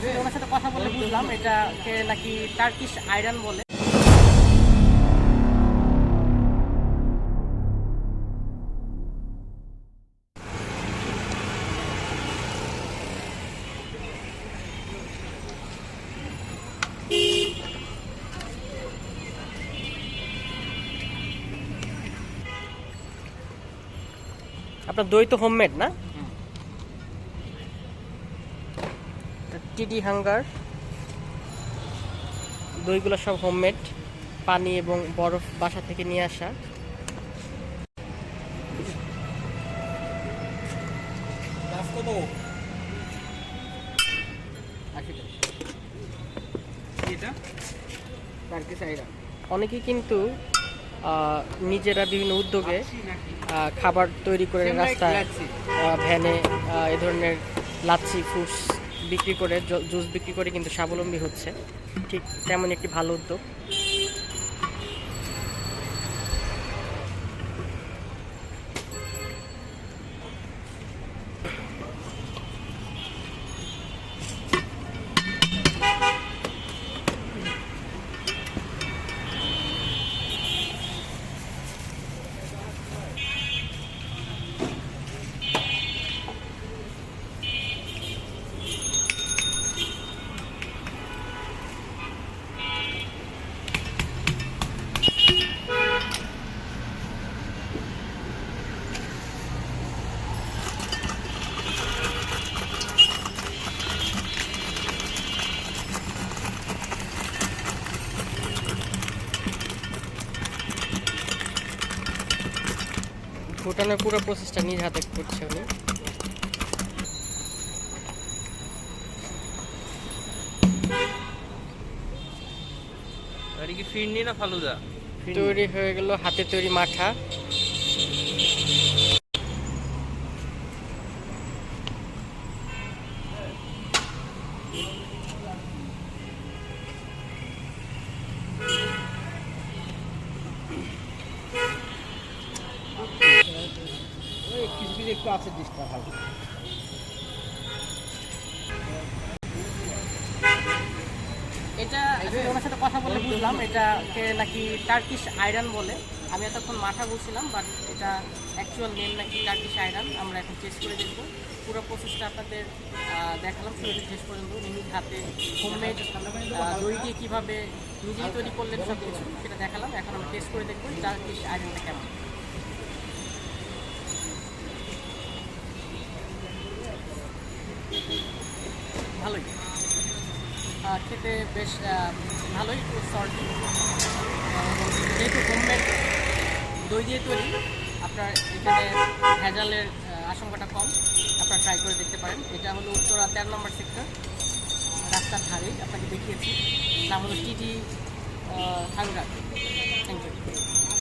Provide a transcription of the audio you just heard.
আসলে ওনার সাথে কথা বলে বুঝলাম এটাকে নাকি টার্কিশ আয়রন বলে। আপনার দই তো হোমমেড না? টিডি হাঙ্গার দইগুলো সব হোমমেড, পানি এবং বরফ বাসা থেকে নিয়ে আসা। অনেকেই কিন্তু নিজেরা বিভিন্ন উদ্যোগে খাবার তৈরি করে রাস্তায় ভ্যানে এ ধরনের লাচ্ছি ফ্রুটস বিক্রি করে, জুস বিক্রি করে কিন্তু স্বাবলম্বী হচ্ছে। ঠিক তেমন একটি ভালো উদ্যোগ। ভুটানের পুরো প্রসেসটা নিজ হাতে করছে উনি। ফিরনি না ফালুদা তৈরি হয়ে গেল হাতে তৈরি মাঠা। একটু আছে ডিশটা ভালো। এটা আসলে ওনার সাথে কথা বলে বুঝলাম এটাকে নাকি টার্কিশ আয়রন বলে। আমি এতক্ষণ মাঠা বলছিলাম, বাট এটা অ্যাকচুয়াল নেম নাকি টার্কিশ আয়রন। আমরা এখন টেস্ট করে দেখব। পুরো প্রসেসটা আপনাদের দেখালাম শুরু থেকে শেষ পর্যন্ত। নিজ হাতে হোমমেড দই দিয়ে কীভাবে নিজেই তৈরি করলেন সব কিছু সেটা দেখালাম। এখন আমরা টেস্ট করে দেখব টার্কিশ আয়রনটা কেমন। ভালোই, খেতে বেশ ভালোই, একটু সল্টি। যেহেতু হোমমেড দই দিয়ে তৈরি, আপনার এখানে ভেজালের আশঙ্কাটা কম। আপনারা ট্রাই করে দেখতে পারেন। এটা হলো উত্তরা 13 নম্বর সেক্টর, রাস্তার ধারেই আপনাকে দেখিয়েছি। নাম হলো টিডি হাঙ্গার। Thank you.